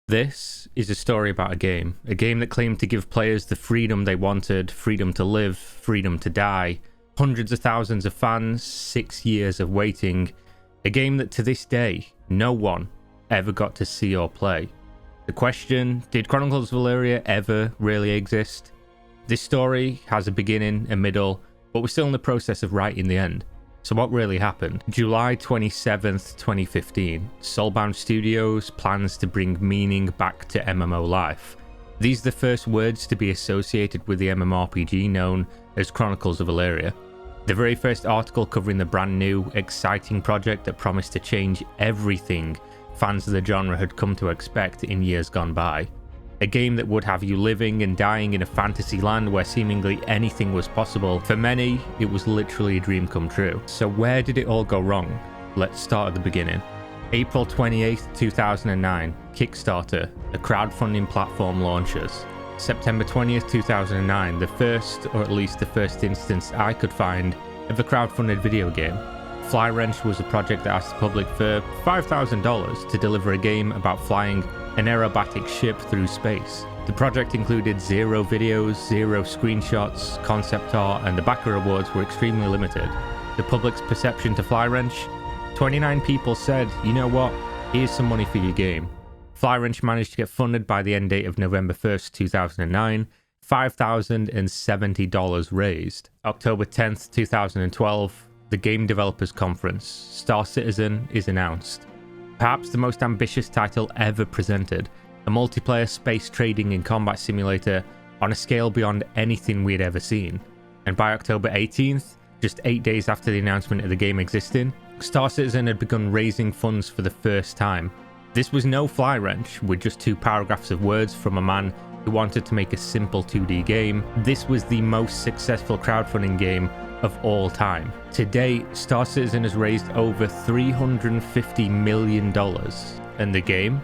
This is a story about a game that claimed to give players the freedom they wanted, freedom to live, freedom to die, hundreds of thousands of fans, 6 years of waiting, a game that to this day, no one ever got to see or play. The question, did Chronicles of Elyria ever really exist? This story has a beginning, a middle, but we're still in the process of writing the end. So what really happened? July 27th, 2015, Soulbound Studios plans to bring meaning back to MMO life. These are the first words to be associated with the MMORPG known as Chronicles of Elyria. The very first article covering the brand new, exciting project that promised to change everything fans of the genre had come to expect in years gone by. A game that would have you living and dying in a fantasy land where seemingly anything was possible. For many, it was literally a dream come true. So where did it all go wrong? Let's start at the beginning. April 28th, 2009, Kickstarter, a crowdfunding platform, launches. September 20th, 2009, the first, or at least the first instance I could find, of a crowdfunded video game. Flywrench was a project that asked the public for $5,000 to deliver a game about flying an aerobatic ship through space. The project included 0 videos, 0 screenshots, concept art, and the backer awards were extremely limited. The public's perception to Flywrench? 29 people said, you know what, here's some money for your game. Flywrench managed to get funded by the end date of November 1st, 2009, $5,070 raised. October 10th, 2012, the Game Developers Conference, Star Citizen is announced. Perhaps the most ambitious title ever presented, a multiplayer space trading and combat simulator on a scale beyond anything we had ever seen. And by October 18th, just 8 days after the announcement of the game existing, Star Citizen had begun raising funds for the first time. This was no Flywrench with just 2 paragraphs of words from a man who wanted to make a simple 2D game. This was the most successful crowdfunding game of all time. To date, Star Citizen has raised over $350 million, and the game?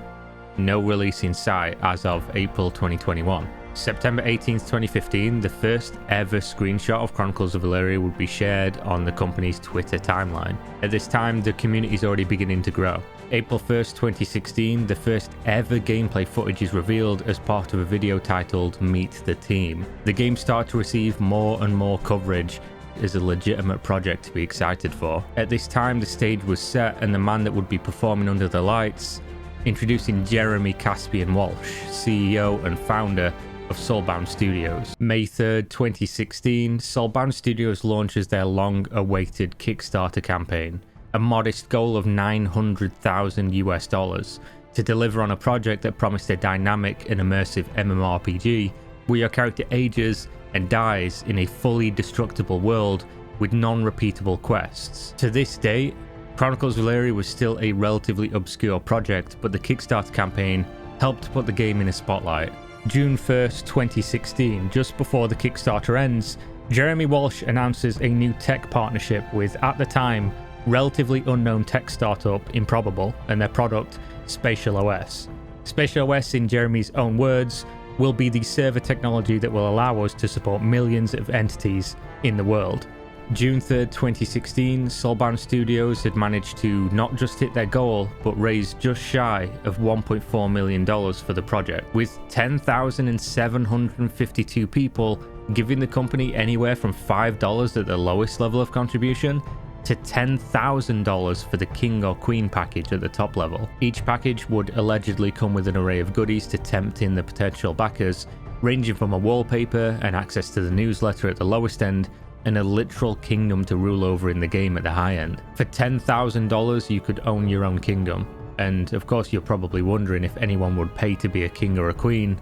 No release in sight as of April 2021. September 18th, 2015, the first ever screenshot of Chronicles of Elyria would be shared on the company's Twitter timeline. At this time, the community is already beginning to grow. April 1st, 2016, the first ever gameplay footage is revealed as part of a video titled Meet the Team. The game started to receive more and more coverage as a legitimate project to be excited for. At this time, the stage was set and the man that would be performing under the lights, introducing Jeremy Caspian Walsh, CEO and founder of Soulbound Studios. May 3rd, 2016, Soulbound Studios launches their long-awaited Kickstarter campaign, a modest goal of $900,000 to deliver on a project that promised a dynamic and immersive MMORPG where your character ages and dies in a fully destructible world with non-repeatable quests. To this date, Chronicles of Elyria was still a relatively obscure project, but the Kickstarter campaign helped put the game in a spotlight. June 1st, 2016, just before the Kickstarter ends, Jeremy Walsh announces a new tech partnership with, at the time, relatively unknown tech startup Improbable and their product, Spatial OS. Spatial OS, in Jeremy's own words, will be the server technology that will allow us to support millions of entities in the world. June 3rd, 2016, Soulbound Studios had managed to not just hit their goal, but raise just shy of $1.4 million for the project, with 10,752 people giving the company anywhere from $5 at the lowest level of contribution to $10,000 for the King or Queen package at the top level. Each package would allegedly come with an array of goodies to tempt in the potential backers, ranging from a wallpaper and access to the newsletter at the lowest end, and a literal kingdom to rule over in the game at the high end. For $10,000, you could own your own kingdom. And of course, you're probably wondering if anyone would pay to be a king or a queen.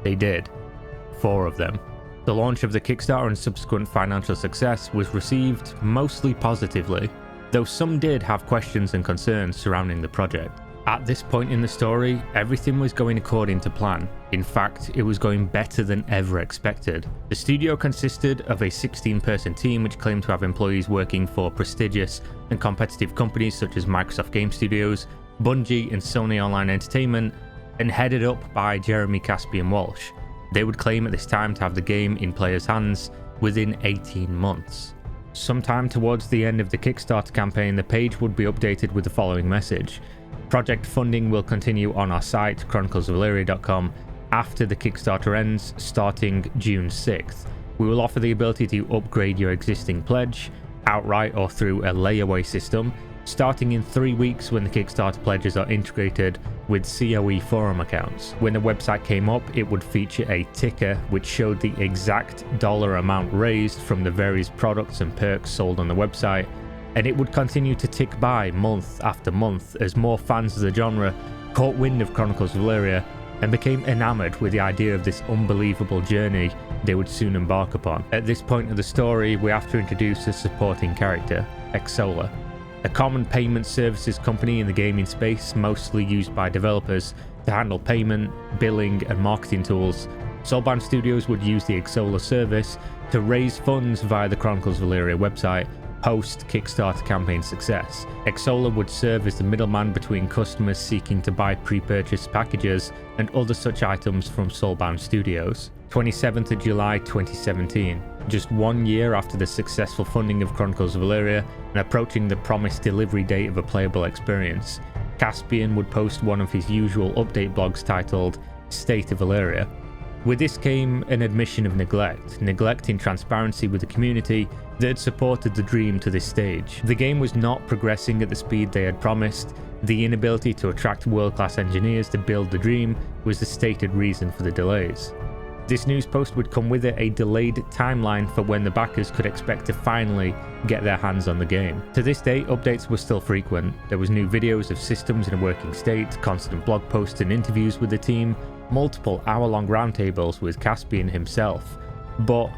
They did. 4 of them. The launch of the Kickstarter and subsequent financial success was received mostly positively, though some did have questions and concerns surrounding the project. At this point in the story, everything was going according to plan. In fact, it was going better than ever expected. The studio consisted of a 16-person team which claimed to have employees working for prestigious and competitive companies such as Microsoft Game Studios, Bungie, and Sony Online Entertainment, and headed up by Jeremy Caspian Walsh. They would claim at this time to have the game in players' hands within 18 months. Sometime towards the end of the Kickstarter campaign, the page would be updated with the following message. Project funding will continue on our site, chroniclesofelyria.com, after the Kickstarter ends, starting June 6th. We will offer the ability to upgrade your existing pledge, outright or through a layaway system, starting in 3 weeks when the Kickstarter pledges are integrated with COE forum accounts. When the website came up, it would feature a ticker which showed the exact dollar amount raised from the various products and perks sold on the website, and it would continue to tick by month after month as more fans of the genre caught wind of Chronicles of Elyria and became enamored with the idea of this unbelievable journey they would soon embark upon. At this point of the story, we have to introduce a supporting character, Xsola, a common payment services company in the gaming space, mostly used by developers to handle payment, billing, and marketing tools. Soulbound Studios would use the Xsola service to raise funds via the Chronicles of Elyria website post-Kickstarter campaign success. Xsola would serve as the middleman between customers seeking to buy pre-purchased packages and other such items from Soulbound Studios. 27th of July 2017. Just 1 year after the successful funding of Chronicles of Elyria and approaching the promised delivery date of a playable experience, Caspian would post one of his usual update blogs titled State of Elyria. With this came an admission of neglect in transparency with the community that had supported the dream to this stage. The game was not progressing at the speed they had promised. The inability to attract world-class engineers to build the dream was the stated reason for the delays. This news post would come with it a delayed timeline for when the backers could expect to finally get their hands on the game. To this day, updates were still frequent. There was new videos of systems in a working state, constant blog posts and interviews with the team, multiple hour-long roundtables with Caspian himself. But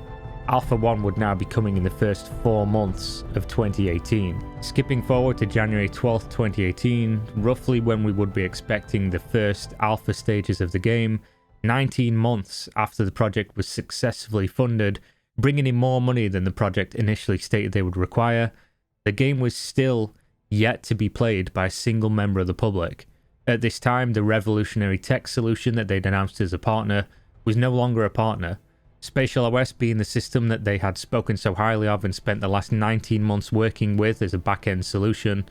Alpha 1 would now be coming in the first 4 months of 2018. Skipping forward to January 12th, 2018, roughly when we would be expecting the first alpha stages of the game, 19 months after the project was successfully funded, bringing in more money than the project initially stated they would require, the game was still yet to be played by a single member of the public. At this time, the revolutionary tech solution that they'd announced as a partner was no longer a partner. Spatial OS, being the system that they had spoken so highly of and spent the last 19 months working with as a back-end solution,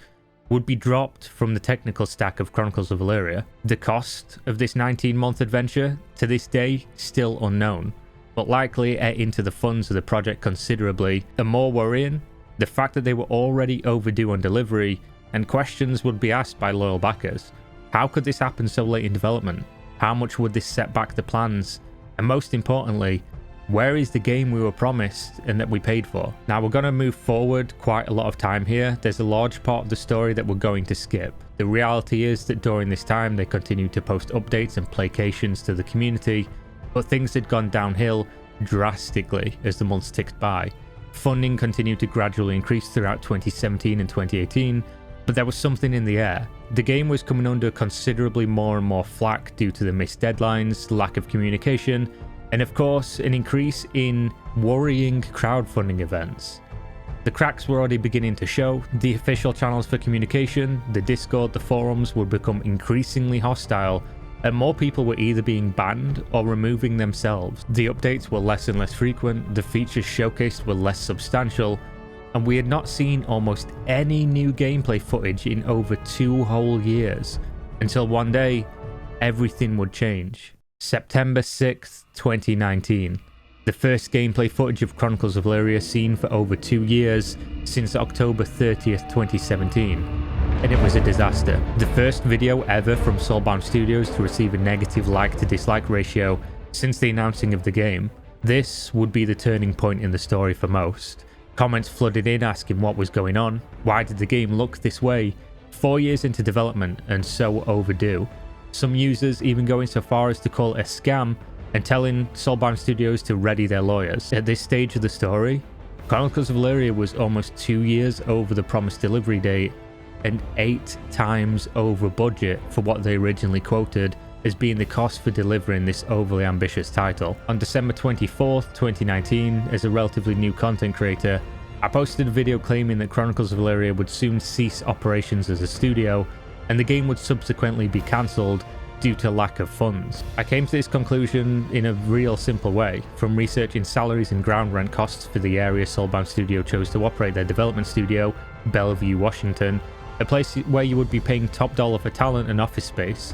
would be dropped from the technical stack of Chronicles of Elyria. The cost of this 19-month adventure, to this day, still unknown, but likely ate into the funds of the project considerably. And more worrying, the fact that they were already overdue on delivery, and questions would be asked by loyal backers. How could this happen so late in development? How much would this set back the plans? And most importantly, where is the game we were promised and that we paid for? Now we're going to move forward quite a lot of time here. There's a large part of the story that we're going to skip. The reality is that during this time they continued to post updates and placations to the community, but things had gone downhill drastically as the months ticked by. Funding continued to gradually increase throughout 2017 and 2018, but there was something in the air. The game was coming under considerably more and more flack due to the missed deadlines, lack of communication, and of course, an increase in worrying crowdfunding events. The cracks were already beginning to show. The official channels for communication, the Discord, the forums would become increasingly hostile, and more people were either being banned or removing themselves. The updates were less and less frequent, the features showcased were less substantial, and we had not seen almost any new gameplay footage in over 2 whole years, until one day, everything would change. September 6th, 2019. The first gameplay footage of Chronicles of Elyria seen for over 2 years, since October 30th, 2017. And it was a disaster. The first video ever from Soulbound Studios to receive a negative like to dislike ratio since the announcing of the game. This would be the turning point in the story for most. Comments flooded in asking what was going on. Why did the game look this way? 4 years into development and so overdue. Some users even going so far as to call it a scam and telling Soulbound Studios to ready their lawyers. At this stage of the story, Chronicles of Elyria was almost 2 years over the promised delivery date and 8 times over budget for what they originally quoted as being the cost for delivering this overly ambitious title. On December 24th, 2019, as a relatively new content creator, I posted a video claiming that Chronicles of Elyria would soon cease operations as a studio and the game would subsequently be cancelled due to lack of funds. I came to this conclusion in a real simple way, from researching salaries and ground rent costs for the area Soulbound Studio chose to operate their development studio, Bellevue, Washington, a place where you would be paying top dollar for talent and office space.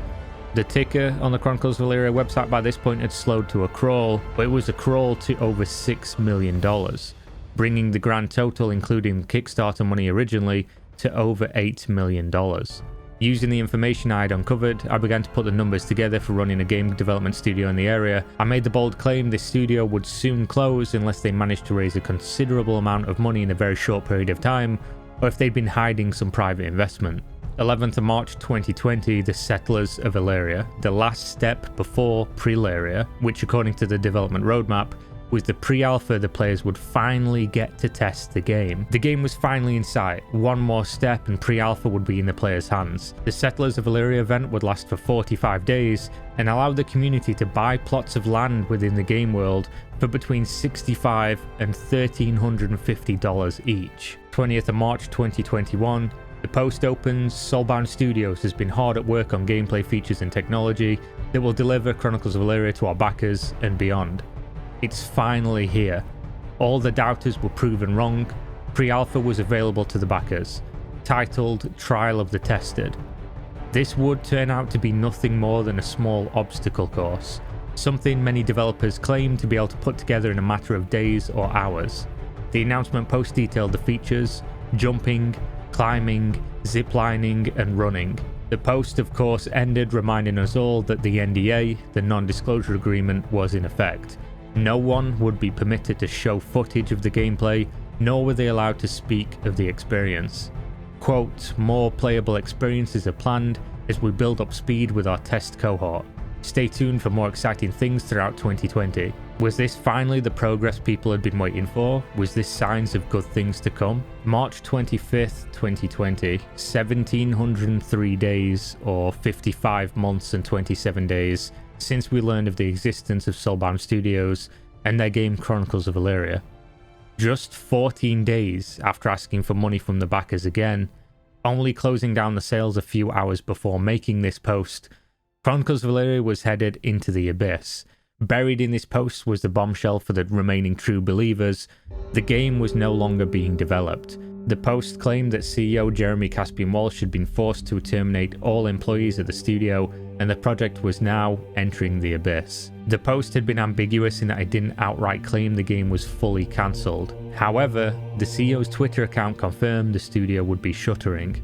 The ticker on the Chronicles of Elyria website by this point had slowed to a crawl, but it was a crawl to over $6 million, bringing the grand total, including Kickstarter money originally, to over $8 million. Using the information I had uncovered, I began to put the numbers together for running a game development studio in the area. I made the bold claim this studio would soon close unless they managed to raise a considerable amount of money in a very short period of time, or if they'd been hiding some private investment. 11th of March 2020, the Settlers of Elyria, the last step before Pre-Elyria, which according to the development roadmap, was the pre-alpha the players would finally get to test the game. The game was finally in sight. One more step and pre-alpha would be in the players' hands. The Settlers of Elyria event would last for 45 days and allow the community to buy plots of land within the game world for between $65 and $1,350 each. 20th of March 2021, the post opens. Soulbound Studios has been hard at work on gameplay features and technology that will deliver Chronicles of Elyria to our backers and beyond. It's finally here. All the doubters were proven wrong. Pre-alpha was available to the backers, titled Trial of the Tested. This would turn out to be nothing more than a small obstacle course, something many developers claim to be able to put together in a matter of days or hours. The announcement post detailed the features: jumping, climbing, ziplining, and running. The post, of course, ended reminding us all that the NDA, the non-disclosure agreement, was in effect. No one would be permitted to show footage of the gameplay, nor were they allowed to speak of the experience. Quote, more playable experiences are planned as we build up speed with our test cohort. Stay tuned for more exciting things throughout 2020. Was this finally the progress people had been waiting for? Was this signs of good things to come? March 25th, 2020, 1703 days or 55 months and 27 days since we learned of the existence of Soulbound Studios and their game Chronicles of Elyria. Just 14 days after asking for money from the backers again, only closing down the sales a few hours before making this post, Chronicles of Elyria was headed into the abyss. Buried in this post was the bombshell for the remaining true believers. The game was no longer being developed. The post claimed that CEO Jeremy Caspian Walsh had been forced to terminate all employees at the studio, and the project was now entering the abyss. The post had been ambiguous in that it didn't outright claim the game was fully cancelled. However, the CEO's Twitter account confirmed the studio would be shuttering.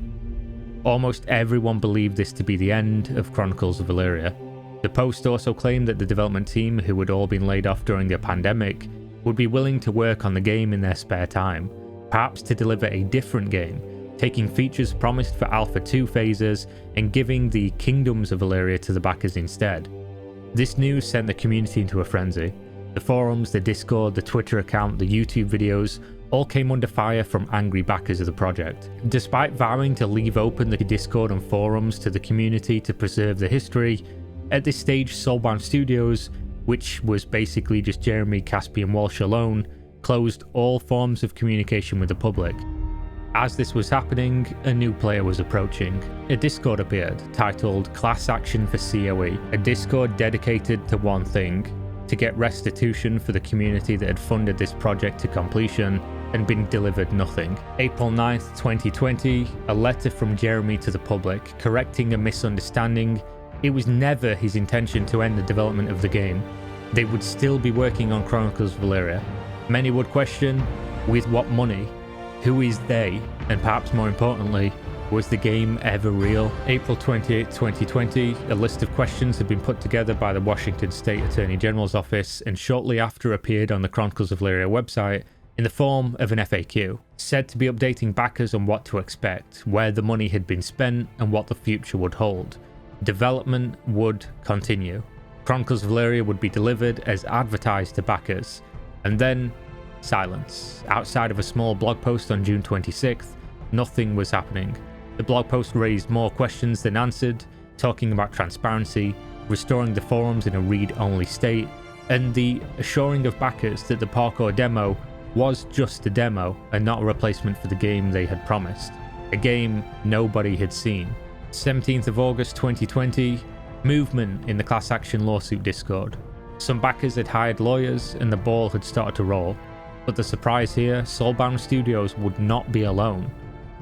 Almost everyone believed this to be the end of Chronicles of Elyria. The post also claimed that the development team, who had all been laid off during the pandemic, would be willing to work on the game in their spare time, perhaps to deliver a different game, taking features promised for Alpha 2 phases and giving the Kingdoms of Elyria to the backers instead. This news sent the community into a frenzy. The forums, the Discord, the Twitter account, the YouTube videos all came under fire from angry backers of the project. Despite vowing to leave open the Discord and forums to the community to preserve the history, at this stage Soulbound Studios, which was basically just Jeremy Caspian Walsh alone, closed all forms of communication with the public. As this was happening, a new player was approaching. A Discord appeared, titled Class Action for COE, a Discord dedicated to one thing: to get restitution for the community that had funded this project to completion and been delivered nothing. April 9th, 2020, a letter from Jeremy to the public, correcting a misunderstanding. It was never his intention to end the development of the game. They would still be working on Chronicles of Elyria. Many would question, with what money? Who is they? And perhaps more importantly, was the game ever real? April 28, 2020, a list of questions had been put together by the Washington State Attorney General's office and shortly after appeared on the Chronicles of Elyria website in the form of an FAQ, said to be updating backers on what to expect, where the money had been spent and what the future would hold. Development would continue. Chronicles of Elyria would be delivered as advertised to backers. And then, silence. Outside of a small blog post on June 26th, nothing was happening. The blog post raised more questions than answered, talking about transparency, restoring the forums in a read-only state, and the assuring of backers that the parkour demo was just a demo and not a replacement for the game they had promised. A game nobody had seen. 17th of August 2020, movement in the class action lawsuit Discord. Some backers had hired lawyers and the ball had started to roll. But the surprise here, Soulbound Studios would not be alone.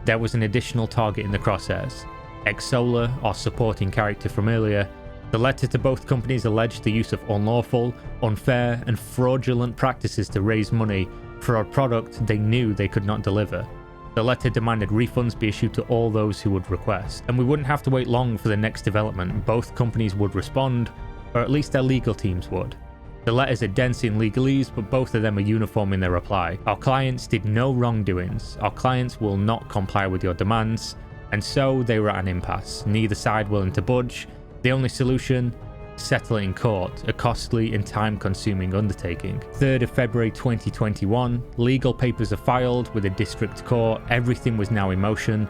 there was an additional target in the crosshairs. Exola, our supporting character from earlier. The letter to both companies alleged the use of unlawful, unfair, and fraudulent practices to raise money for a product they knew they could not deliver. The letter demanded refunds be issued to all those who would request, and we wouldn't have to wait long for the next development. Both companies would respond, or at least their legal teams would. The letters are dense in legalese, but both of them are uniform in their reply. Our clients did no wrongdoings. Our clients will not comply with your demands, and so they were at an impasse, neither side willing to budge. The only solution? Settle it in court, a costly and time-consuming undertaking. 3rd of February 2021, legal papers are filed with a district court. Everything was now in motion.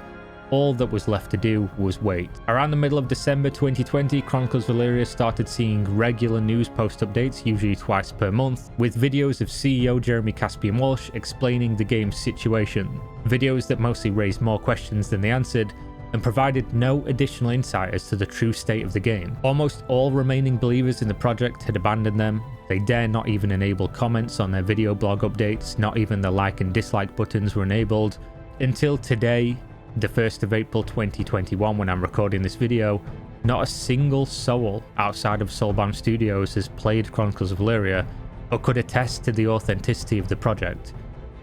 All that was left to do was wait. Around the middle of December 2020, Chronicles of Elyria started seeing regular news post updates, usually twice per month, with videos of CEO Jeremy Caspian Walsh explaining the game's situation. Videos that mostly raised more questions than they answered, and provided no additional insight as to the true state of the game. Almost all remaining believers in the project had abandoned them. They dare not even enable comments on their video blog updates, not even the like and dislike buttons were enabled. Until today, the 1st of April 2021, when I'm recording this video, not a single soul outside of Soulbound Studios has played Chronicles of Elyria or could attest to the authenticity of the project.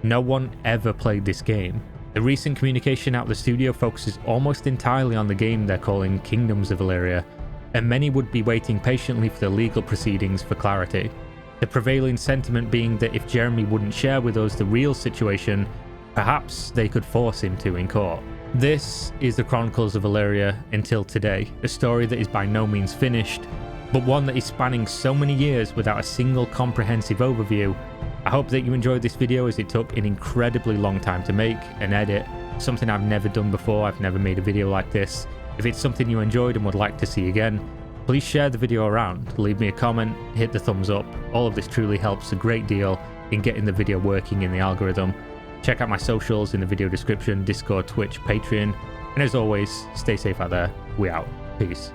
No one ever played this game. The recent communication out of the studio focuses almost entirely on the game they're calling Kingdoms of Elyria, and many would be waiting patiently for the legal proceedings for clarity. The prevailing sentiment being that if Jeremy wouldn't share with us the real situation, perhaps they could force him to in court. This is the Chronicles of Elyria until today, a story that is by no means finished, but one that is spanning so many years without a single comprehensive overview. I hope that you enjoyed this video, as it took an incredibly long time to make and edit, something I've never done before. I've never made a video like this. If it's something you enjoyed and would like to see again, please share the video around, leave me a comment, hit the thumbs up. All of this truly helps a great deal in getting the video working in the algorithm. Check out my socials in the video description: Discord, Twitch, Patreon, and as always, stay safe out there. We out. Peace.